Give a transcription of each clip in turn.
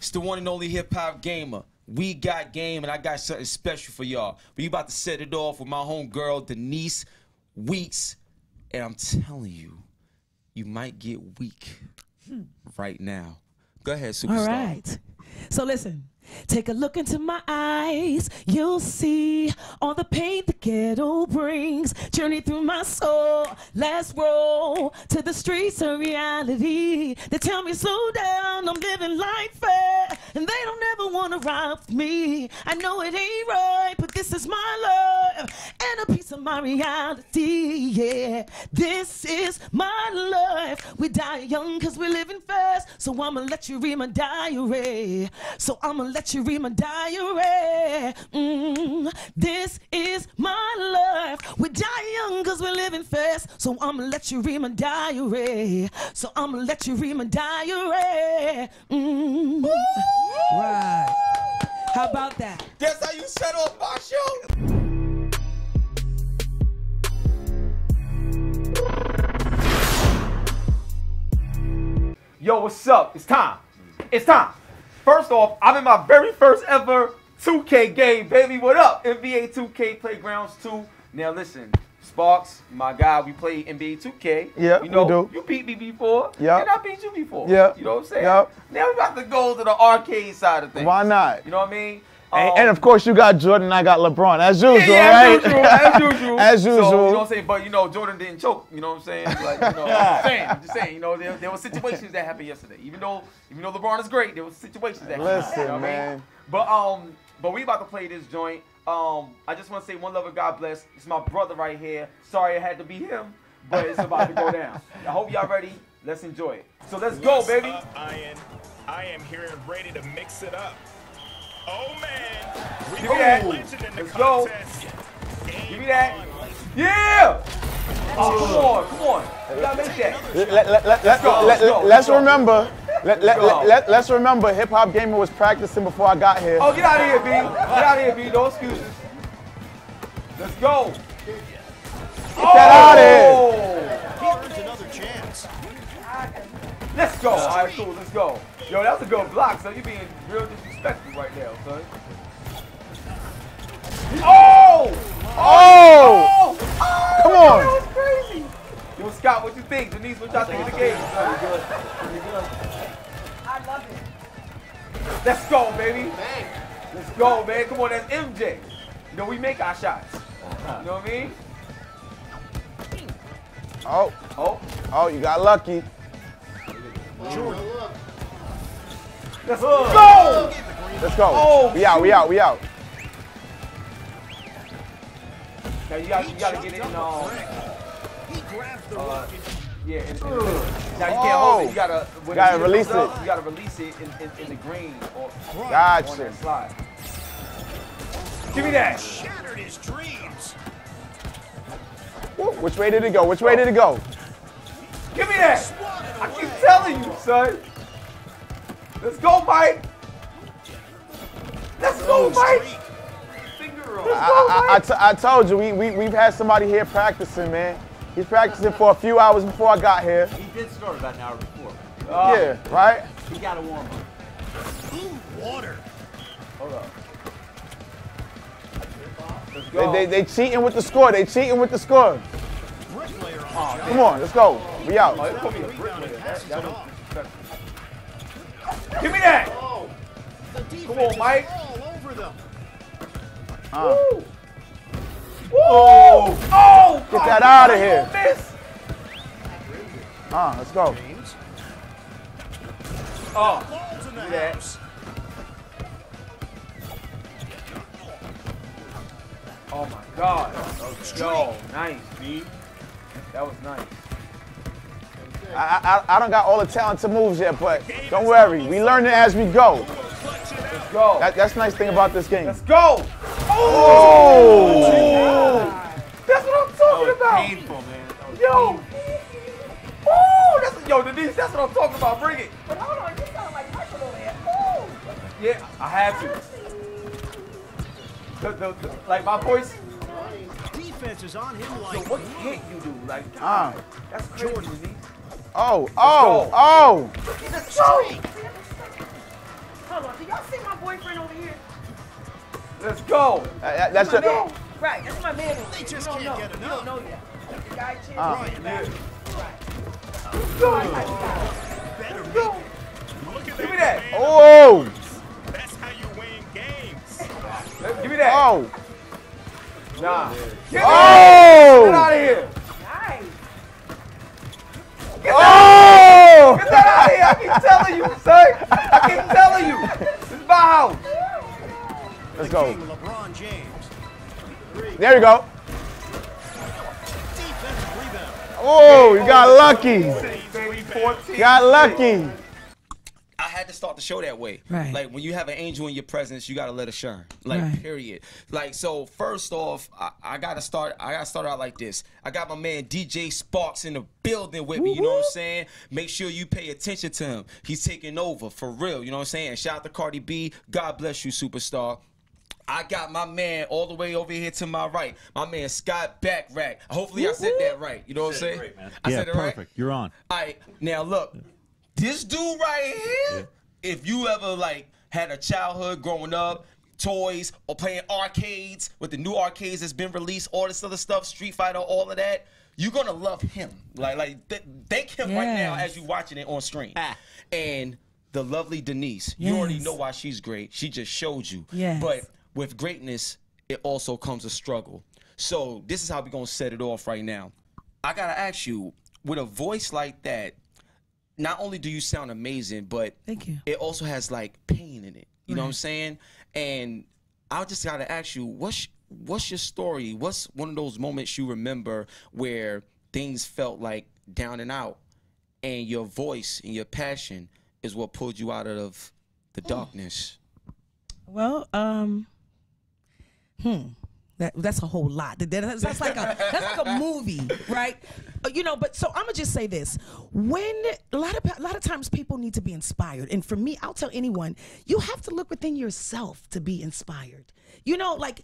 It's the one and only HipHopGamer. We got game, and I got something special for y'all. We about to set it off with my homegirl, Denise Weeks. And I'm telling you, you might get weak right now. Go ahead, superstar. All right. So listen. Take a look into my eyes, you'll see all the pain the ghetto brings. Journey through my soul, let's roll to the streets of reality. They tell me slow down, I'm living life fair, and they don't ever want to ride with me. I know it ain't right, but this is my life, and a piece of my reality, yeah. This is my life. We die young cause we're living fast, so I'ma let you read my diary. Let you read my diary. This is my life. We die young cause we're living fast, so I'ma let you read my diary. So I'ma let you read my diary. Right. How about that? That's how you set off my show. Yo, what's up? It's time. It's time. First off, I'm in my very first ever 2K game, baby. What up? NBA2K Playgrounds 2. Now listen, Sparks, my guy, we play NBA2K. Yeah, you know, we do. You beat me before. Yeah. And I beat you before. Yeah. You know what I'm saying? Yeah. Now we about to go to the arcade side of things. Why not? You know what I mean? And of course, you got Jordan and I got LeBron, as usual, yeah, right? As usual. As usual. So, you know what I'm saying? But, you know, Jordan didn't choke. You know what I'm saying? Like, you know, I'm just saying, you know, there were situations that happened yesterday. Even though LeBron is great, there were situations that happened. Listen, you know what I mean? But we about to play this joint. I just want to say one love and God bless. It's my brother right here. Sorry it had to be him, but it's about to go down. I hope y'all ready. Let's enjoy it. So let's go, baby. I am here and ready to mix it up. Oh man! Give me that. Let's go. Give me that. Yeah! Oh, come on. You gotta make that. Let's remember. Let's remember. HipHopGamer was practicing before I got here. Oh, get out of here, B. Get out of here, B. No excuses. Let's go. Get that out of here. He earns another chance. Let's go. All right, cool. Let's go. Yo, that's a good block, son. You're being real disrespectful right now, son. Oh! Oh! Come on. That was crazy. Yo, Scott, what you think? Denise, what y'all think of the game? I love it. Let's go, baby. Let's go, man. Come on, that's MJ. You know, we make our shots. You know what I mean? Oh. Oh. Oh, you got lucky. Let's go! Let's go. Oh, we out. Now you gotta get it in, yeah, now you can't hold it. You gotta release it. You gotta release it in the green or on Gotcha. that slide. Give me that. Shattered his dreams. Woo, which way did it go? Which way did it go? Give me that. I keep telling you, son. Let's go, Mike. Let's go, Mike. I told you, we've had somebody here practicing, man. He's practicing for a few hours before I got here. He did start about an hour before. Yeah, right? He got a warm up. Ooh, water. Hold up. Let's go. They cheating with the score. They cheating with the score. Come on, let's go. We out. Give me that. Come on, Mike. Woo. Woo. Oh, get that out of here. Let's go. Oh, do that. Oh my God. Yo, nice, B. That was nice. I don't got all the talented moves yet, but don't worry. We learn it as we go. Let's go. That's the nice thing about this game. Let's go. Oh! That's what I'm talking about. Painful, man. Yo. Oh, yo, Denise, that's what I'm talking about. Bring it. But hold on, you sound like Michael over there. Oh. Yeah, I have to. Like my voice. Defense is on him like. So what can't you do? Like, God, that's crazy, Denise. Oh! Let's go. hold on. Do y'all see my boyfriend over here? Let's go. That's my your. man. Right, that's my man over here. just You don't can't know. get You enough. don't know yet. The guy chill. Yeah. Better make it. Look at Give me that. that. man. Oh. That's how you win games. Give me that. Oh. Nah. Get Oh. out of here. Nice. Oh. Get that out of here. I keep telling you, son. I keep telling you. This is my house. Let's go. King LeBron James. There you go. Defensive rebound. Oh, you got lucky. Baby, 14. Got lucky. I had to start the show that way. Right. Like when you have an angel in your presence, you gotta let it shine. Like Right. period. Like so. First off, I gotta start out like this. I got my man DJSPARKX in the building with me. You know what I'm saying? Make sure you pay attention to him. He's taking over for real. You know what I'm saying? And shout out to Cardi B. God bless you, superstar. I got my man all the way over here to my right. My man Scott Bachrach. Hopefully I said that right. You know what I'm saying? great, man. I Yeah, said it perfect. right. You're on. All right, now look, this dude right here, if you ever like had a childhood growing up, toys or playing arcades with the new arcades that's been released, all this other stuff, Street Fighter, all of that, you're gonna love him. Thank him right now Yes. as you're watching it on screen. And the lovely Denise, you already Yes. know why she's great. She just showed you. Yes. But with greatness, it also comes a struggle. So this is how we're gonna set it off right now. I gotta ask you, with a voice like that, not only do you sound amazing, but Thank you. it also has like pain in it. You know what I'm saying? And I just gotta ask you, what's your story? What's one of those moments you remember where things felt like down and out, and your voice and your passion is what pulled you out of the darkness? Well, that's a whole lot. That's like a movie, right? You know, but so I'm gonna just say this: when a lot of times people need to be inspired, and for me, I'll tell anyone, you have to look within yourself to be inspired. You know, like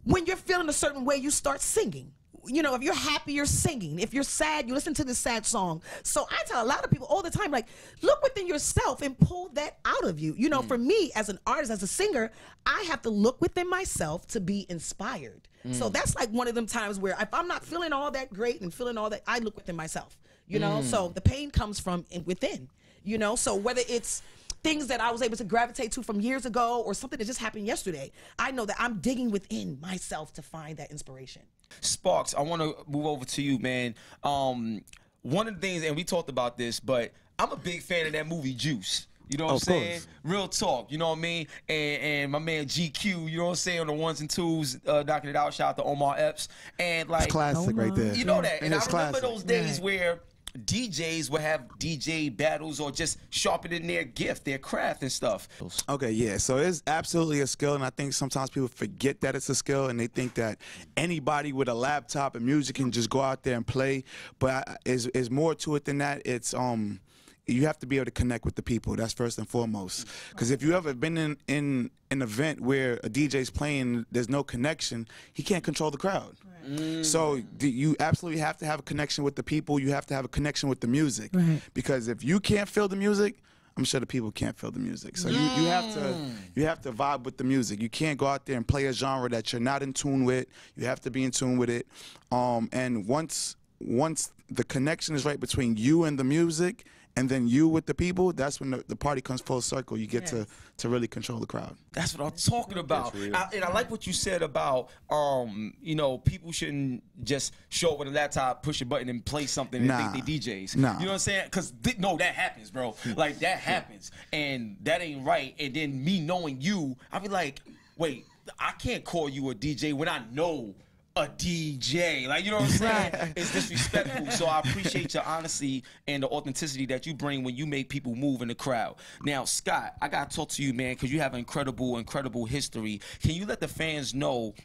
when you're feeling a certain way, you start singing. You know, if you're happy, you're singing. If you're sad, you listen to the sad song. So I tell a lot of people all the time, like, look within yourself and pull that out of you. You know, for me, as an artist, as a singer, I have to look within myself to be inspired. So that's like one of them times where if I'm not feeling all that great and feeling all that, I look within myself. You know, so the pain comes from within. You know, so whether it's things that I was able to gravitate to from years ago or something that just happened yesterday, I know that I'm digging within myself to find that inspiration. Sparks, I want to move over to you, man. One of the things, and we talked about this, but I'm a big fan of that movie Juice. You know what I'm saying? Real talk, you know what I mean? And my man GQ, you know what I'm saying, on the ones and twos, knocking it out. Shout out to Omar Epps. And like, It's classic right there. you know that. And I It's remember classic. those days where DJs would have DJ battles or just sharpening their gift, their craft and stuff. Okay, yeah. So it's absolutely a skill, and I think sometimes people forget that it's a skill, and they think that anybody with a laptop and music can just go out there and play. But it's more to it than that. It's you have to be able to connect with the people. That's first and foremost. Because if you ever been in an event where a DJ's playing, there's no connection, he can't control the crowd. So you absolutely have to have a connection with the people. You have to have a connection with the music. Right. Because if you can't feel the music, I'm sure the people can't feel the music. So you have to vibe with the music. You can't go out there and play a genre that you're not in tune with. You have to be in tune with it. And once the connection is right between you and the music, and then you with the people, that's when the party comes full circle. You get to really control the crowd. That's what I'm talking about. And I like what you said about, you know, people shouldn't just show up with a laptop, push a button, and play something and think they DJs. Nah. You know what I'm saying? Because, no, that happens, bro. Like, that happens. And that ain't right. And then me knowing you, I be like, wait, I can't call you a DJ when I know a DJ. Like, you know what I'm saying? It's disrespectful. So I appreciate your honesty and the authenticity that you bring when you make people move in the crowd. Now, Scott, I got to talk to you, man, because you have an incredible history. Can you let the fans know,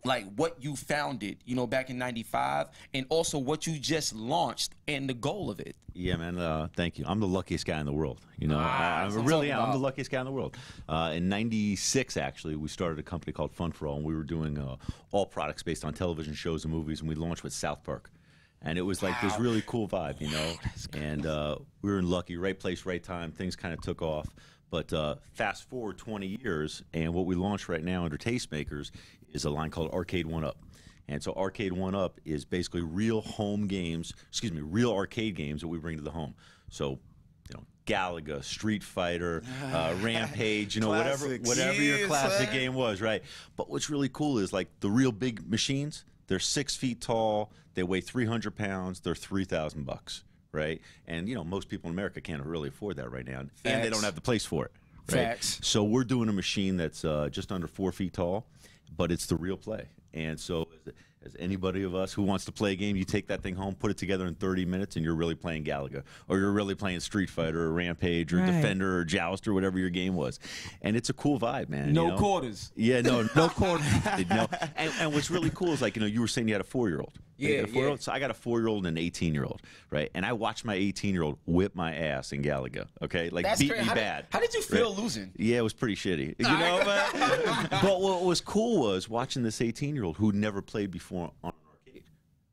like, what you founded, you know, back in '95, and also what you just launched and the goal of it? Yeah, man. Thank you. I'm the luckiest guy in the world. You know, I that's what I'm really talking am. I'm the about. luckiest guy in the world. In '96, actually, we started a company called Fun for All, and we were doing all products based on television shows and movies, and we launched with South Park. And it was like this really cool vibe, you know. And we were in lucky, right place, right time. Things kind of took off. But fast forward 20 years, and what we launched right now under Tastemakers is a line called Arcade 1-Up. And so Arcade 1-Up is basically real home games, excuse me, real arcade games that we bring to the home. So, you know, Galaga, Street Fighter, Rampage, you know, whatever your classic game was, right? But what's really cool is, like, the real big machines, they're 6 feet tall, they weigh 300 pounds, they're $3,000, right? And, you know, most people in America can't really afford that right now, and they don't have the place for it. Right? Facts. So we're doing a machine that's just under 4 feet tall, but it's the real play. And so as anybody of us who wants to play a game, you take that thing home, put it together in 30 minutes, and you're really playing Galaga, or you're really playing Street Fighter or Rampage or Defender or Joust or whatever your game was. And it's a cool vibe, man. No you know? quarters. Yeah, no quarters. No. And what's really cool is, like, you know, you were saying you had a 4-year-old. Yeah, yeah. So I got a 4-year-old and an 18-year-old, right? And I watched my 18-year-old whip my ass in Galaga, okay? Like, beat me bad. How did you feel losing? Yeah, it was pretty shitty. You know, but what was cool was watching this 18-year-old who'd never played before on an arcade,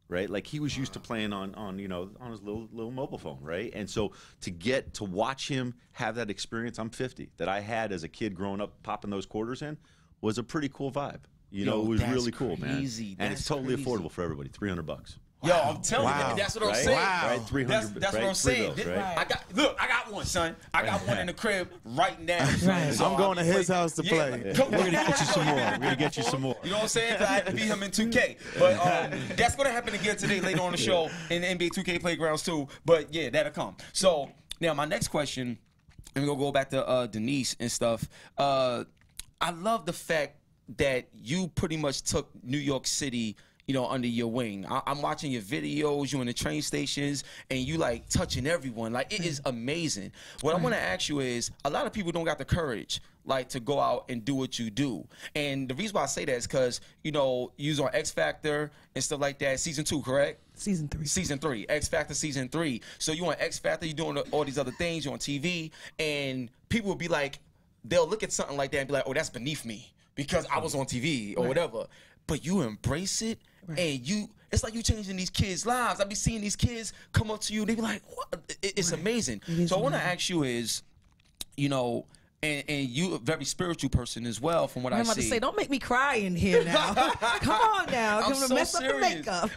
right? Like, he was used to playing on you know, on his little mobile phone, right? And so to watch him have that experience, I'm 50, that I had as a kid growing up popping those quarters in, was a pretty cool vibe. You know, it was really cool, man. And it's totally affordable for everybody. $300. Yo, I'm telling you, that's what I'm saying. Right? 300. That's what I'm saying. I got one, son. I got one in the crib right now. So I'm going to his house to play. We're gonna get you some more. We're gonna get you some more. You know what I'm saying? I had to beat him in 2K. But that's gonna happen again today, later on the show, in the NBA2K playgrounds too. But yeah, that'll come. So now my next question, and we're gonna go back to Denise and stuff. I love the fact that you pretty much took New York City, you know, under your wing. I'm watching your videos, you in the train stations, and you, like, touching everyone. Like, it is amazing. What I want to ask you is, a lot of people don't got the courage, like, to go out and do what you do. And the reason why I say that is because, you know, you was on X Factor and stuff like that. Season 2, correct? Season 3. Season 3. X Factor Season 3. So you on X Factor, you doing all these other things, you on TV, and people will be like, they'll look at something like that and be like, oh, that's beneath me, because I was on TV or whatever. But you embrace it, and it's like you changing these kids' lives. I be seeing these kids come up to you, they be like, what? It's amazing. So I want to ask you is, you know, and you a very spiritual person as well, from what I see. I'm about to say, don't make me cry in here now. Come on now. I'm so mess serious. Up the makeup.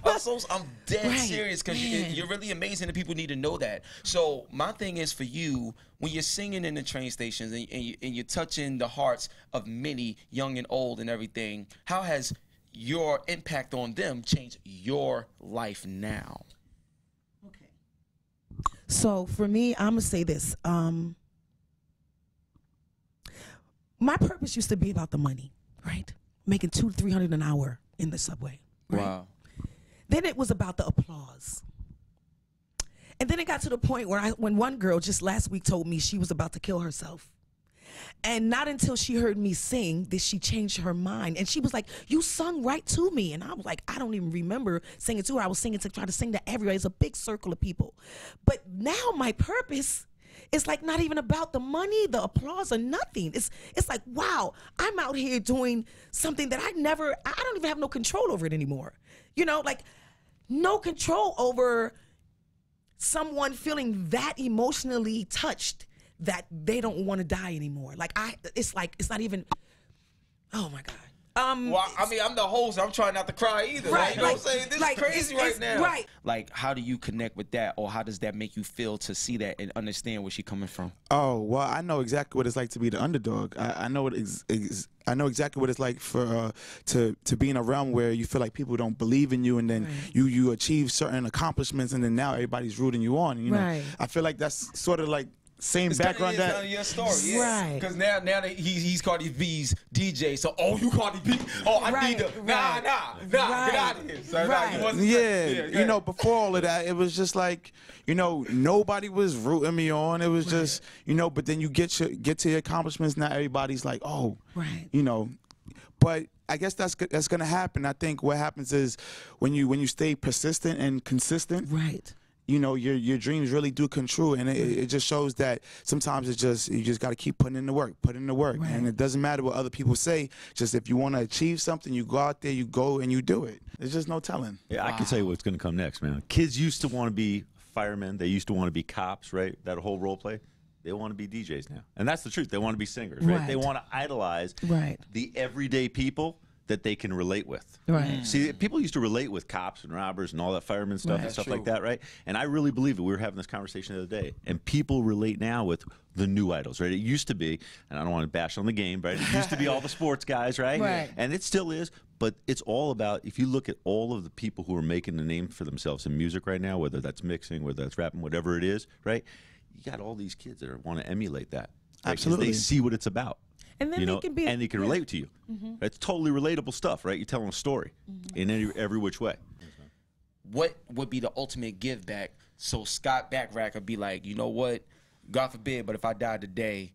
I'm dead serious, because you're really amazing, and people need to know that. So my thing is, for you, when you're singing in the train stations and you're touching the hearts of many, young and old and everything, how has your impact on them changed your life now? Okay. So for me, I'm gonna say this. My purpose used to be about the money, right? Making $200 to $300 an hour in the subway. Right? Wow. Then it was about the applause. And then it got to the point where when one girl just last week told me she was about to kill herself. And not until she heard me sing did she change her mind. And she was like, you sung right to me. And I was like, I don't even remember singing to her. I was singing to try to sing to everybody. It's a big circle of people. But now my purpose is like not even about the money, the applause, or nothing. It's like, wow, I'm out here doing something that I don't even have no control over it anymore. You know, like no control over someone feeling that emotionally touched that they don't want to die anymore. Like it's not even, oh my God. Well, I mean, I'm the host. I'm trying not to cry either. Right, you know what I'm saying? This is crazy right now. Right. Like, how do you connect with that, or how does that make you feel to see that and understand where she's coming from? Oh, well, I know exactly what it's like to be the underdog. I know I know exactly what it's like for to be in a realm where you feel like people don't believe in you, and then you achieve certain accomplishments, and then now everybody's rooting you on. You know, I feel like that's sort of like same background that your story, right? Because now that he's Cardi B's DJ, so you Cardi B, I need to nah, get out of here. So, you know, before all of that, it was just like, you know, nobody was rooting me on. It was just, you know, but then you get to your accomplishments. Now everybody's like, you know, but I guess that's gonna happen. I think what happens is when you stay persistent and consistent, you know, your dreams really do come true, and it just shows that sometimes you just got to keep putting in the work, and it doesn't matter what other people say. Just if you want to achieve something, you go out there, you go and you do it. There's just no telling. Yeah, I can tell you what's going to come next, man. Kids used to want to be firemen. They used to want to be cops, right? That whole role play. They want to be DJs now. And that's the truth. They want to be singers, right? They want to idolize the everyday people that they can relate with. Right. See, people used to relate with cops and robbers and all that fireman stuff and stuff like that, right? And I really believe it. We were having this conversation the other day, and people relate now with the new idols, right? It used to be, and I don't want to bash on the game, right? It used to be all the sports guys, right? And it still is, but it's all about, if you look at all of the people who are making the name for themselves in music right now, whether that's mixing, whether that's rapping, whatever it is, right? You got all these kids that want to emulate that. Right? Absolutely. They see what it's about. And then they can be, and they can relate to you. It's totally relatable stuff, right? You're telling a story in every which way. What would be the ultimate give back? So Scott Bachrach would be like, you know what? God forbid, but if I die today,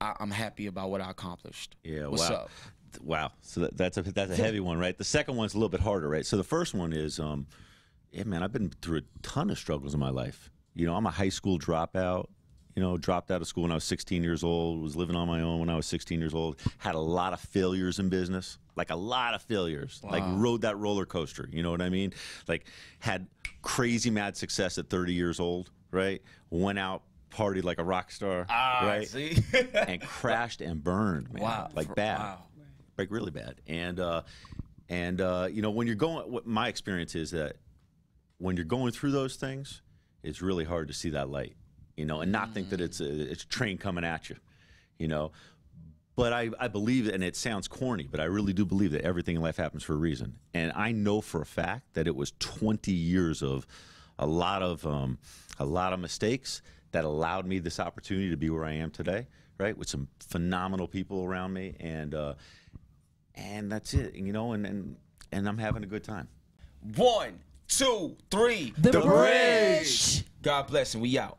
I'm happy about what I accomplished. Yeah. What's up? Wow. So that's a heavy one, right? The second one's a little bit harder, right? So the first one is, yeah, man, I've been through a ton of struggles in my life. You know, I'm a high school dropout. You know, dropped out of school when I was 16 years old, was living on my own when I was 16 years old, had a lot of failures in business, like a lot of failures, like rode that roller coaster, you know what I mean? Like had crazy mad success at 30 years old, right? Went out, partied like a rock star, right? See? And crashed and burned, man. Like bad, like really bad. And you know, when you're going, what my experience is that when you're going through those things, it's really hard to see that light. You know, and not think that it's a train coming at you, you know. But I believe, and it sounds corny, but I really do believe that everything in life happens for a reason. And I know for a fact that it was 20 years of a lot of mistakes that allowed me this opportunity to be where I am today, right? With some phenomenal people around me, and that's it, you know. And I'm having a good time. 1, 2, 3. The Bridge. God bless, and we out.